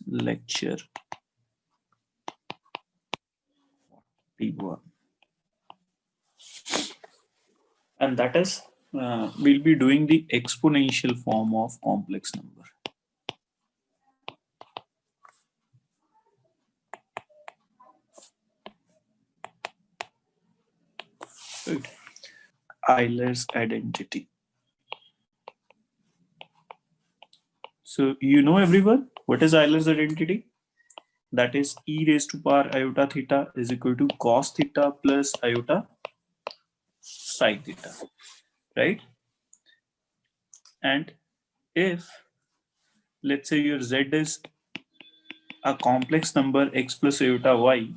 lecture P1. And that is, we'll be doing the exponential form of complex number. Right. Euler's identity. So you know everyone, what is Euler's identity? That is e raised to power iota theta is equal to cos theta plus iota sine theta, right? And if let's say your z is a complex number x plus iota y,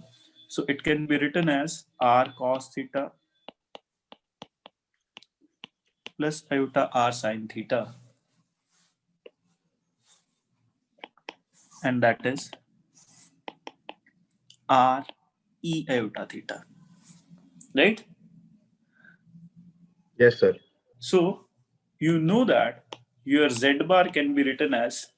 so it can be written as r cos theta plus iota r sine theta, and that is r e iota theta, right? Yes, sir. So you know that your z bar can be written as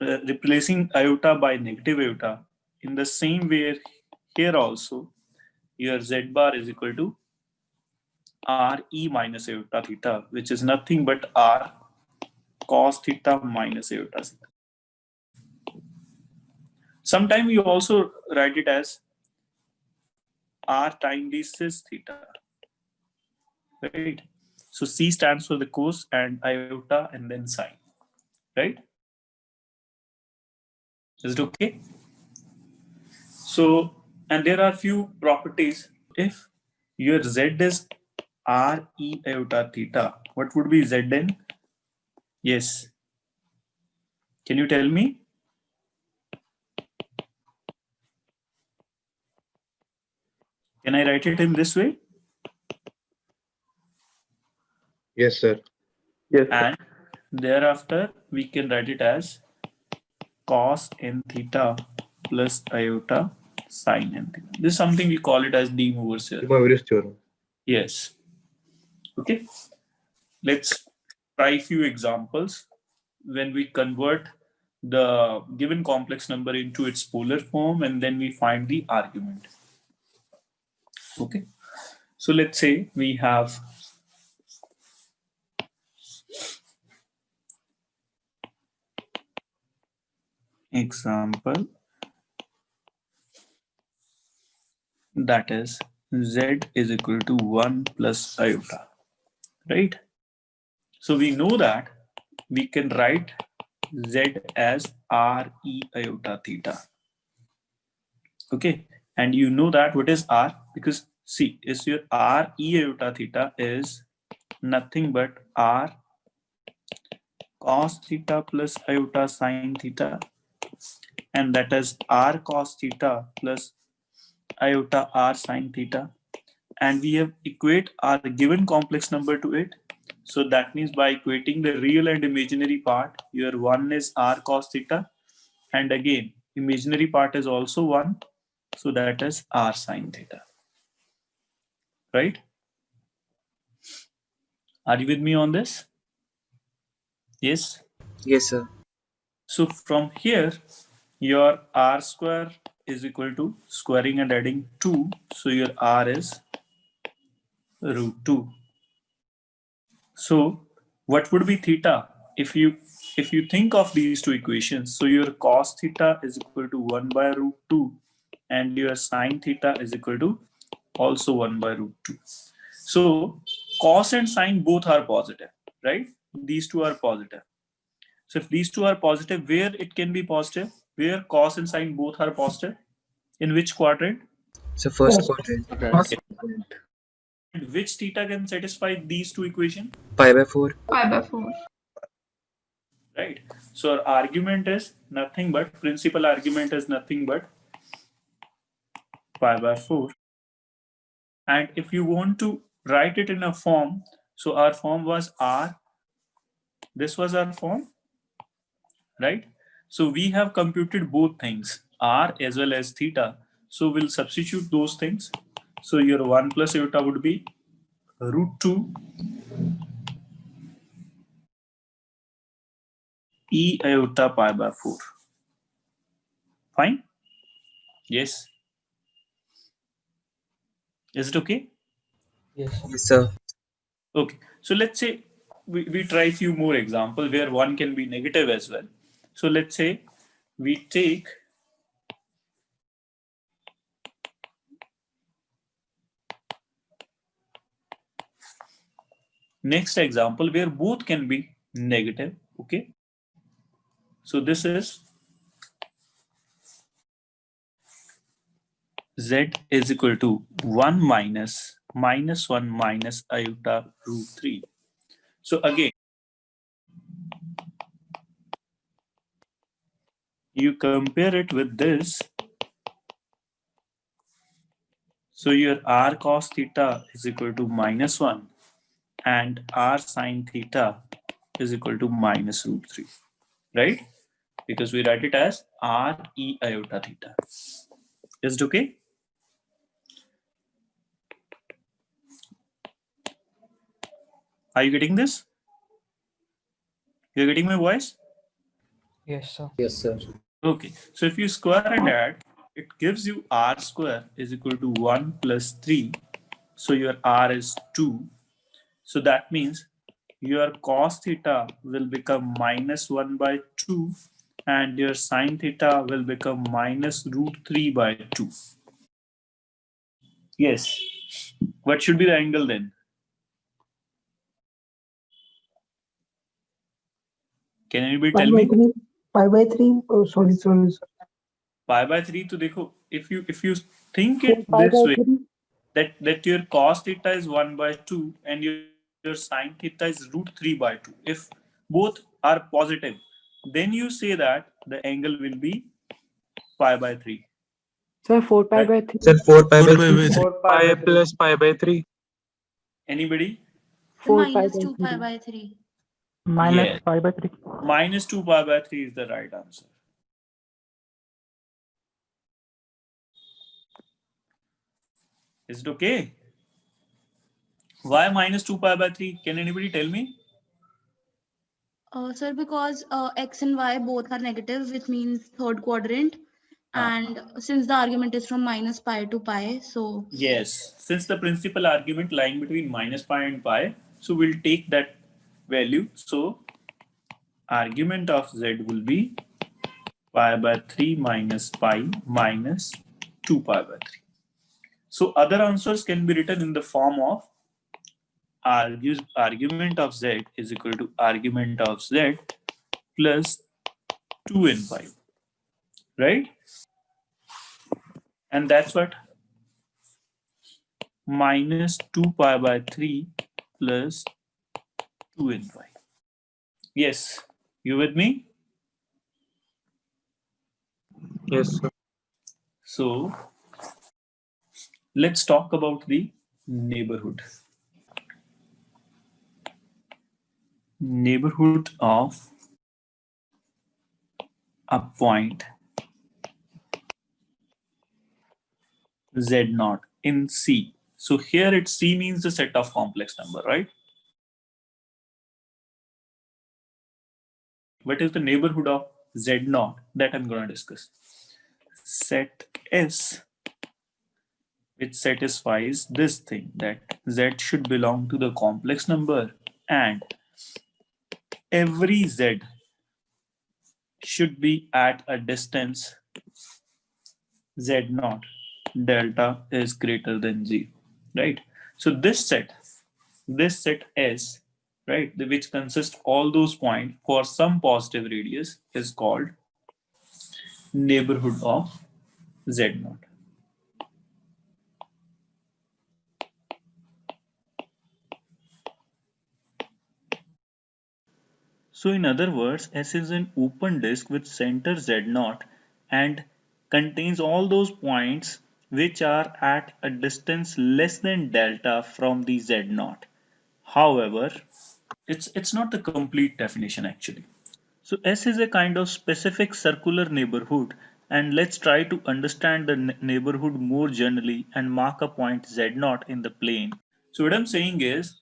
replacing iota by negative iota. In the same way here also, your z bar is equal to r e minus iota theta, which is nothing but r cos theta minus iota theta. Sometimes you also write it as r times cis theta, right? So c stands for the cos and iota and then sine, right? Is it okay? So, and there are few properties. If your z is r e iota theta, what would be z in? Yes. Can you tell me? Can I write it in this way? Yes, sir. Yes, sir. And thereafter, we can write it as cos n theta plus iota sine n theta. This is something we call it as De Moivre's theorem. De Moivre's theorem. Yes. Okay. Let's try a few examples when we convert the given complex number into its polar form and then we find the argument. Okay. So let's say we have example that is z is equal to 1 plus iota, right? So we know that we can write z as r e iota theta. Okay, and you know that what is r, because see, is your r e iota theta is nothing but r cos theta plus iota sine theta, and that is r cos theta plus iota r sine theta, and we have equate our given complex number to it. So that means by equating the real and imaginary part, your one is r cos theta, and again imaginary part is also 1, so that is r sine theta, right? Are you with me on this? Yes. Yes, sir. So from here, your r square is equal to squaring and adding 2, so your r is root 2. So what would be theta if you think of these two equations? So your cos theta is equal to 1 by root 2 and your sine theta is equal to also 1 by root 2. So cos and sine both are positive, right? These two are positive. So if these two are positive, where it can be positive? Where cos and sine both are positive? In which quadrant? So first quadrant. Okay. And which theta can satisfy these two equations? Pi by 4. Pi by 4. Right. So our argument is nothing but, principal argument is nothing but pi by 4. And if you want to write it in a form, so our form was r, this was our form, right? So we have computed both things, r as well as theta. So we'll substitute those things. So your 1 plus iota would be root 2 E iota pi by 4. Fine? Yes. Is it okay? Yes, sir. Okay. So let's say we try few more examples where one can be negative as well. So let's say we take next example where both can be negative. Okay. So this is z is equal to 1 minus minus 1 minus iota root 3. So again, you compare it with this. So your r cos theta is equal to minus 1 and r sine theta is equal to minus root 3, right? Because we write it as r e iota theta. Is it okay? Are you getting this? You're getting my voice? Yes, sir. Yes, sir. Okay. So if you square and add, it gives you r square is equal to 1 plus 3. So your r is 2. So that means your cos theta will become minus 1 by 2 and your sine theta will become minus root 3 by 2. Yes. What should be the angle then? Can anybody tell me? Pi by 3. Oh, sorry, sir. Pi by 3 to dekho, if you think 4 it pi this by way, 3. that your cos theta is 1 by 2 and your sine theta is root 3 by 2. If both are positive, then you say that the angle will be pi by 3. Sir, 4 pi Right? by 3. Sir, 4 pi by 4 pi 3. by 3. pi plus pi by 3. Anybody? 4 pi minus by 2 pi 3. by 3. Minus Yes. pi by 3. Minus 2 pi by 3 is the right answer. Is it okay? Why minus 2 pi by 3? Can anybody tell me? Sir, because x and y both are negative, which means third quadrant. And since the argument is from minus pi to pi, so Yes. Since the principal argument lying between minus pi and pi, so we'll take that value. So argument of z will be pi by 3 minus pi minus 2 pi by 3. So other answers can be written in the form of argument of z is equal to argument of z plus 2 and 5, right? And that's what minus 2 pi by 3 plus 2 and 5. Yes, you with me? Yes, sir. So let's talk about the neighborhood. Neighborhood of a point z naught in C. So here it C means the set of complex number, right? What is the neighborhood of z naught? That I'm going to discuss. Set S, which satisfies this thing that z should belong to the complex number and every z should be at a distance z naught delta is greater than 0, right? So this set S, right, which consists all those points for some positive radius is called neighborhood of z naught. So in other words, S is an open disk with center z naught and contains all those points which are at a distance less than delta from the z naught. However, it's not the complete definition actually. So S is a kind of specific circular neighborhood, and let's try to understand the neighborhood more generally and mark a point z0 in the plane. So what I'm saying is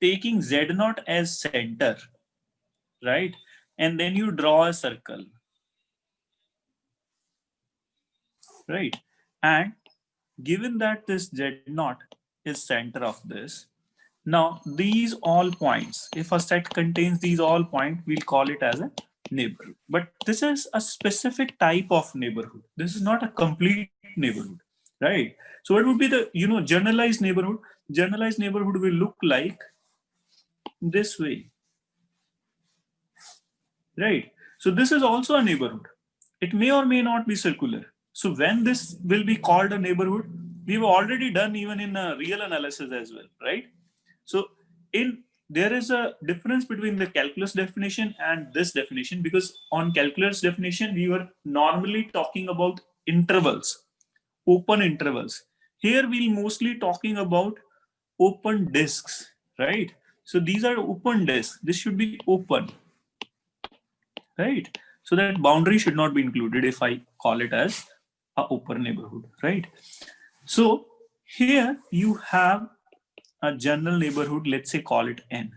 taking z0 as center, right? and then you draw a circle, right? And given that this Z0 is center of this, now these all points, if a set contains these all points, we'll call it as a neighborhood. But this is a specific type of neighborhood. This is not a complete neighborhood, right? So what would be the, generalized neighborhood? Generalized neighborhood will look like this way, right? So this is also a neighborhood. It may or may not be circular. So when this will be called a neighborhood, we've already done even in a real analysis as well, right? So there is a difference between the calculus definition and this definition, because on calculus definition, we were normally talking about intervals, open intervals. Here we'll mostly talking about open disks, right? So these are open disks. This should be open, right? So that boundary should not be included if I call it as a open neighborhood, right? So here you have a general neighborhood, let's say call it N.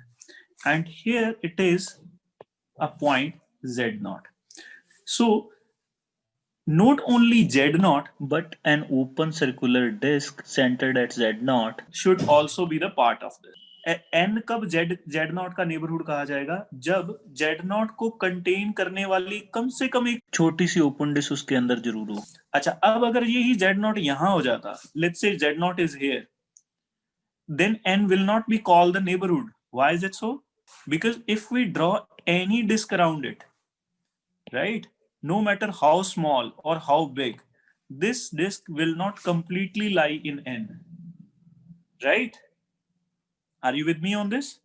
And here it is a point Z0. So not only Z0, but an open circular disk centered at Z0 should also be the part of this. N कब Z0 का neighborhood कहा जाएगा? जब Z0 को contain करने वाली कम से कम एक छोटी सी open disk उसके अंदर जरूर हो. अच्छा, अब अगर यही Z0 यहाँ हो जाता, let's say Z0 is here, then N will not be called the neighborhood. Why is it so? Because if we draw any disk around it, right, no matter how small or how big, this disk will not completely lie in N, right? Are you with me on this?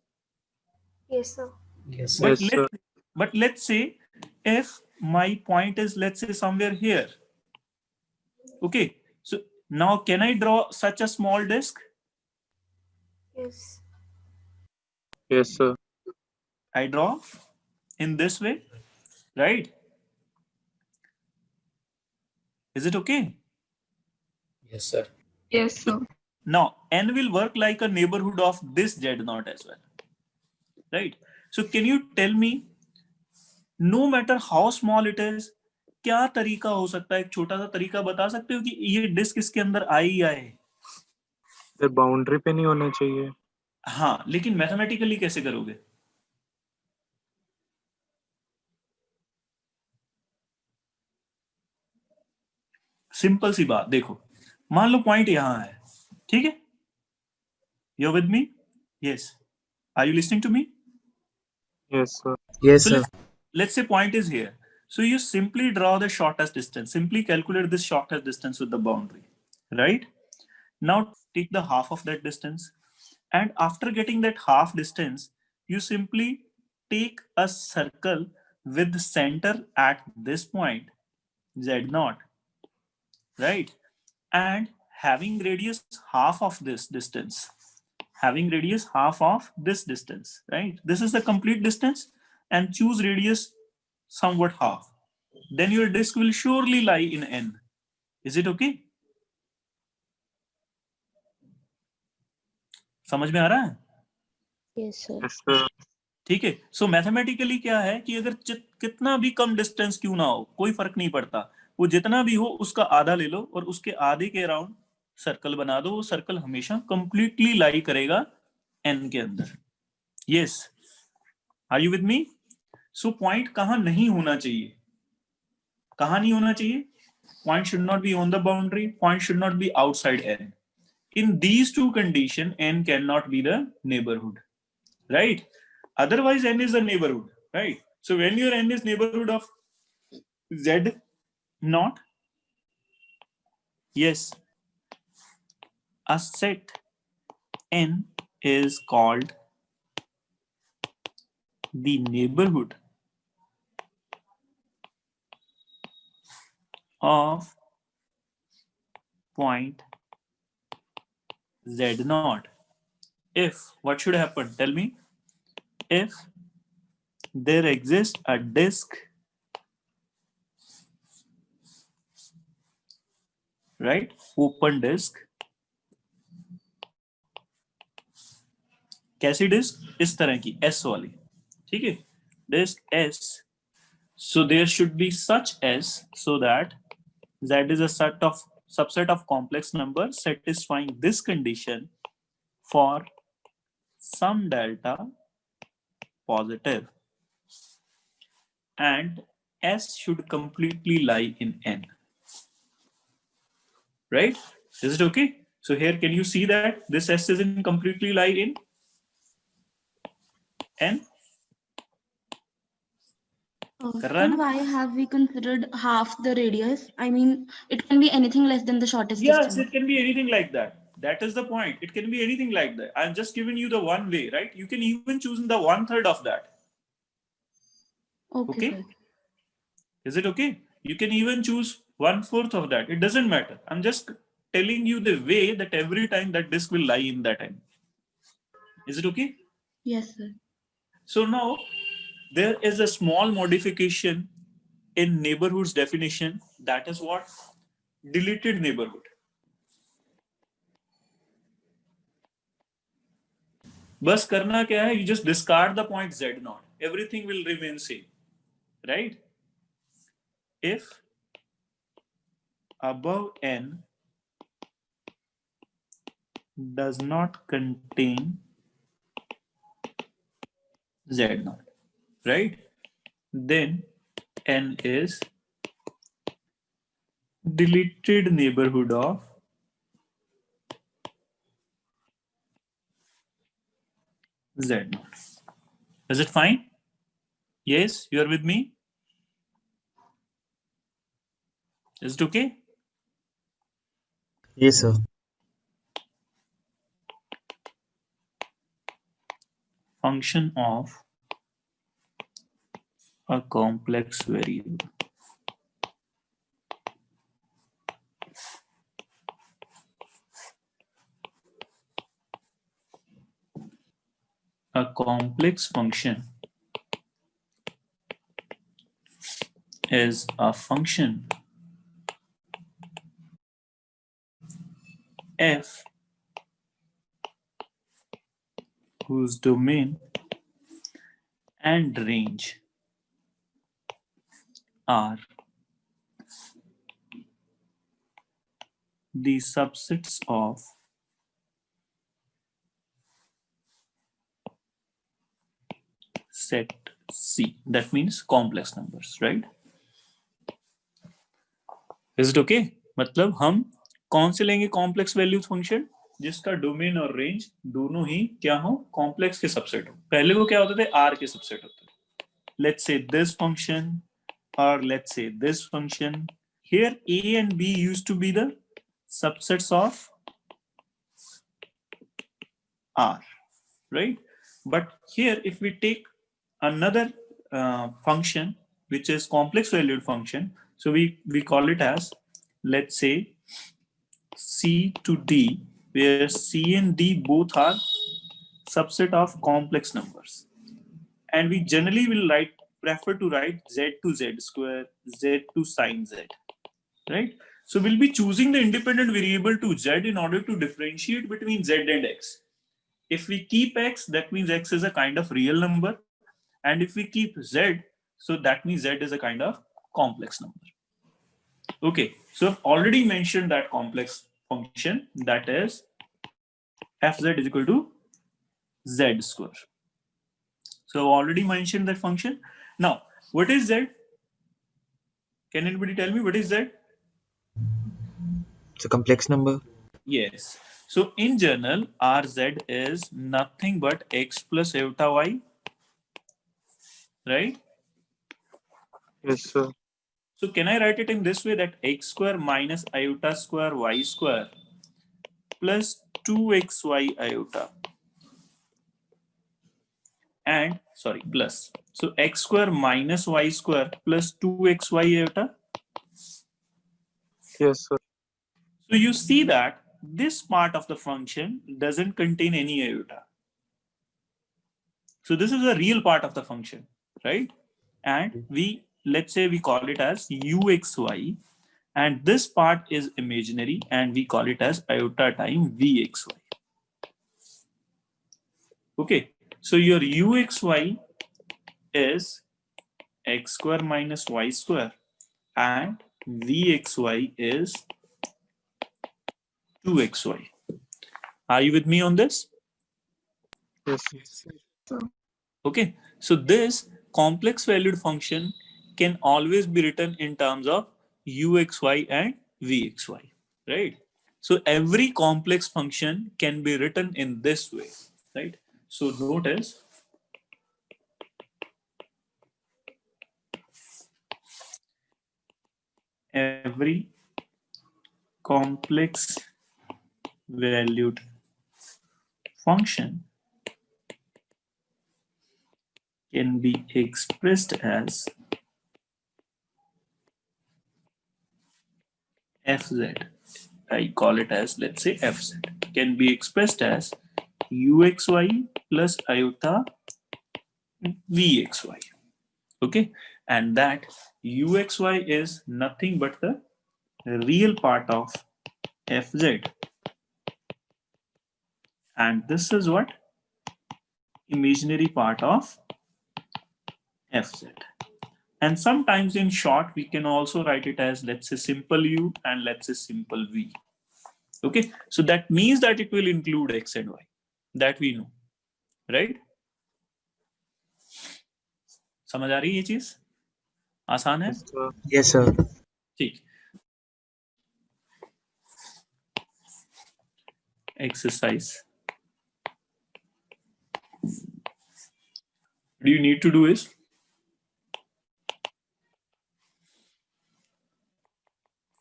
Yes, sir. Yes, sir. But let's say if my point is, let's say somewhere here, okay, so now can I draw such a small disk? Yes. Yes, sir. I draw in this way, right? Is it okay? Yes, sir. Yes, sir. Now N will work like a neighborhood of this Z0 as well, right? So can you tell me, no matter how small it is, क्या तरीका हो सकता है? एक छोटा सा तरीका बता सकते हो कि ये डिस्क इसके अंदर आई आए? बाउंड्री पे नहीं होना चाहिए. हाँ, लेकिन मैथमेटिकली कैसे करोगे? सिंपल सी बात, देखो, मान लो पॉइंट यहां है, ठीक है? You're with me? Yes. Are you listening to me? Yes, sir. Yes, So sir. let's say point is here. So you simply draw the shortest distance. Simply calculate this shortest distance with the boundary, right? Now take the half of that distance. And after getting that half distance, you simply take a circle with the center at this point, Z0, right? And having radius half of this distance, having radius half of this distance, right? This is the complete distance, and choose radius somewhat half. Then your disk will surely lie in N. Is it okay? समझ में आ रहा है? Yes, sir. Yes, sir. ठीक है. सो mathematically क्या है कि अगर कितना भी कम डिस्टेंस क्यों ना हो, कोई फर्क नहीं पड़ता, वो जितना भी हो उसका आधा ले लो और उसके आधे के अराउंड सर्कल बना दो. वो सर्कल हमेशा कंप्लीटली लाई करेगा N के अंदर. Yes, are you with me? So point कहां नहीं होना चाहिए? कहां नहीं होना चाहिए? Point should not be on the boundary. Point should not be outside N. In these two conditions, N cannot be the neighborhood, right? Otherwise, N is the neighborhood, right? So when your N is neighborhood of Z0, yes, a set N is called the neighborhood of point Z0 if, what should happen? Tell me. If there exists a disk, right, open disk, कैसी disk? इस तरह की S वाली, ठीक है? Disk S So there should be such S so that Z is a subset of complex numbers satisfying this condition for some delta positive, and S should completely lie in N. Right? Is it okay? So here, can you see that this S isn't completely lie in N? Then why have we considered half the radius? I mean, it can be anything less than the shortest Yes, distance. it can be anything like that. That is the point. It can be anything like that. I'm just giving you the one way, right? You can even choose the 1/3 of that. Okay. Okay? Sir. Is it okay? You can even choose 1/4 of that. It doesn't matter. I'm just telling you the way that every time that disk will lie in that end. Is it okay? Yes, sir. So now there is a small modification in neighborhood's definition. That is what? Deleted neighborhood. बस करना क्या है? You just discard the point Z0. Everything will remain same, right? If above N does not contain Z0, right? Then N is deleted neighborhood of Z0. Is it fine? Yes, you are with me? Is it okay? Yes, sir. Function of a complex variable. A complex function is a function f whose domain and range are the subsets of set C. That means complex numbers, right? Is it okay? मतलब हम कौन से लेंगे complex values function जिसका domain और range दोनों ही क्या हो? कॉम्प्लेक्स के सबसेट हो. पहले वो क्या होते थे? आर के सबसेट होते थे. Let's say this function or let's say this function. Here A and B used to be the subsets of R, right? But here if we take another function which is complex valued function, so we call it as, let's say, C to D, where C and D both are subset of complex numbers, and we generally will prefer to write Z to Z square, Z to sine Z, right? So we'll be choosing the independent variable to Z in order to differentiate between Z and X. If we keep X, that means X is a kind of real number, and if we keep Z, so that means Z is a kind of complex number. Okay, so I've already mentioned that complex function, that is fz is equal to Z square. So I've already mentioned that function. Now, what is Z? Can anybody tell me what is Z? It's a complex number. Yes. So in general, Rz is nothing but x plus iota y, right? Yes, sir. So can I write it in this way, that x square minus iota square y square plus 2xy iota, and sorry, plus. So x square minus y square plus 2xy iota. Yes, sir. So you see that this part of the function doesn't contain any iota. So this is a real part of the function, right? And let's say we call it as uxy, and this part is imaginary, and we call it as iota time vxy. Okay, so your uxy is x square minus y square, and vxy is 2xy. Are you with me on this? Yes. Okay, so this complex valued function can always be written in terms of uxy and vxy, right? So every complex function can be written in this way, right? So notice every complex valued function can be expressed as fz. I call it as, let's say, fz. Can be expressed as uxy plus iota vxy. Okay, and that uxy is nothing but the real part of fz, and this is what imaginary part of fz. And sometimes in short we can also write it as, let's say, simple u and let's say simple v. Okay, so that means that it will include x and y, that we know, right? समझ आ रही है ये चीज? आसान है? Yes, sir. Yes, sir. ठीक. Exercise. What you need to do is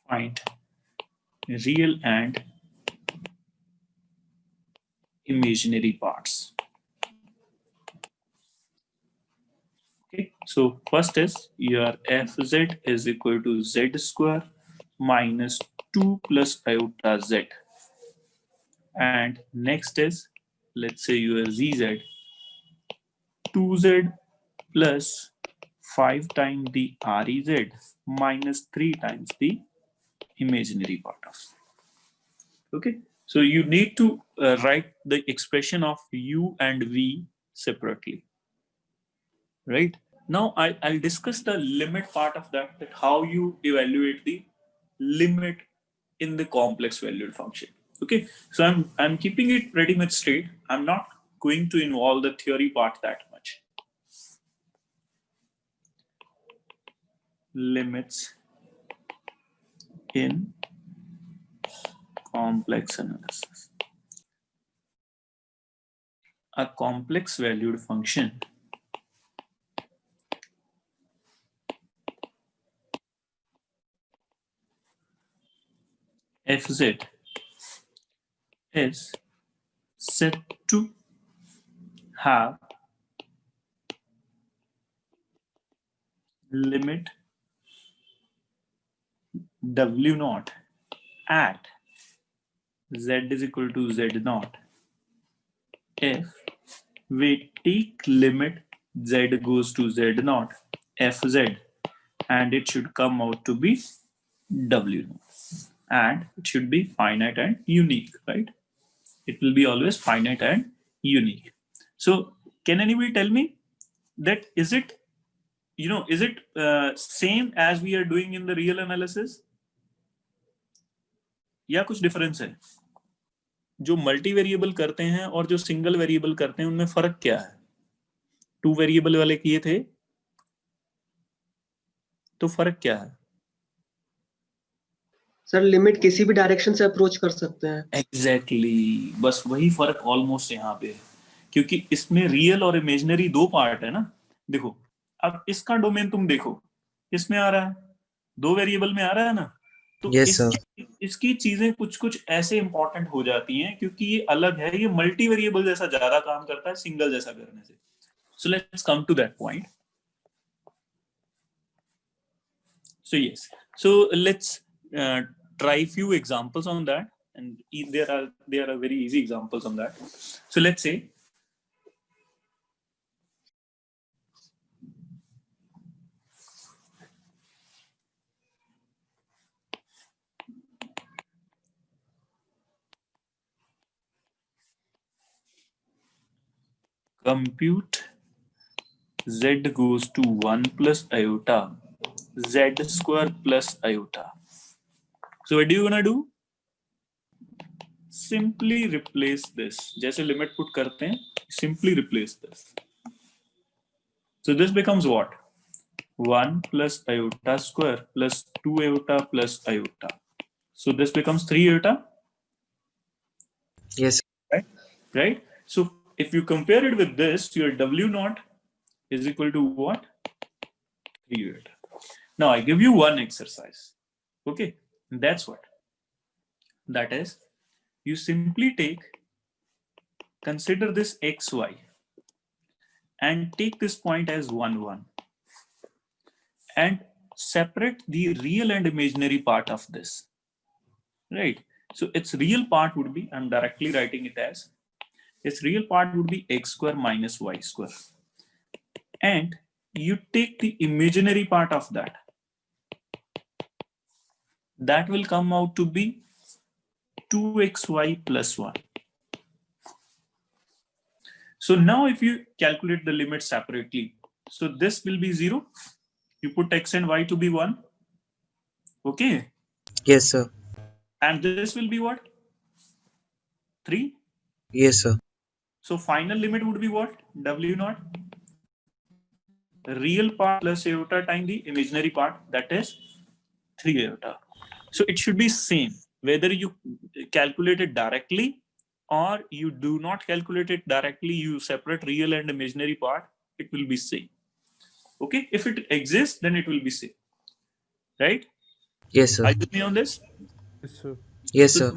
find real and imaginary parts. Okay, so first is your fz is equal to z square minus 2 plus iota z, and next is, let's say, your zz 2z plus 5 times the rez minus 3 times the imaginary part of it. Okay, so you need to write the expression of u and v separately, right? Now I'll discuss the limit part of that how you evaluate the limit in the complex valued function. Okay, so I'm keeping it pretty much straight. I'm not going to involve the theory part that much. Limits in complex analysis. A complex valued function fz is said to have limit w naught at z is equal to z naught if we take limit z goes to z naught fz, and it should come out to be w naught, and it should be finite and unique, right? It will be always finite and unique. So can anybody tell me that is it same as we are doing in the real analysis या कुछ difference है? जो multi variable करते हैं और जो single variable करते हैं उनमें फर्क क्या है? 2 वेरिएबल वाले किए थे तो फर्क क्या है? सर लिमिट किसी भी डायरेक्शन से अप्रोच कर सकते हैं. एग्जैक्टली, बस वही फर्क ऑलमोस्ट यहाँ पे है, क्योंकि इसमें रियल और इमेजिनरी दो पार्ट है ना. देखो अब इसका डोमेन तुम देखो, इसमें आ रहा है, 2 वेरिएबल में आ रहा है ना, तो Yes, sir. इसकी चीजें कुछ कुछ ऐसे इंपॉर्टेंट हो जाती हैं क्योंकि ये अलग है, ये मल्टी वेरिएबल जैसा ज्यादा काम करता है सिंगल जैसा करने से. So let's come to that point. So yes, so let's try few examples on that, and there are very easy examples on that. So let's say compute z goes to 1 plus iota z square plus iota. So what do you gonna do? Simply replace this. जैसे limit put करते हैं, simply replace this. So this becomes what? 1 plus iota square plus 2 iota plus iota. So this becomes 3 iota. Yes. Right? So if you compare it with this, your W naught is equal to what? 3 iota. Now I give you one exercise. Okay, that's what. That is, you simply consider this xy and take this point as 1, 1 and separate the real and imaginary part of this. Right? So its real part would be, I'm directly writing it as, its real part would be x square minus y square. And you take the imaginary part of that. That will come out to be 2xy plus 1. So now if you calculate the limit separately, so this will be 0. You put x and y to be 1. Okay. Yes, sir. And this will be what? 3. Yes, sir. So final limit would be what? W naught. Real part plus iota times the imaginary part, that is 3 iota. So it should be same whether you calculate it directly or you do not calculate it directly, you separate real and imaginary part, it will be same. Okay, if it exists, then it will be same. Right? Yes, sir. Are you with me on this? Yes, sir. Yes, So sir.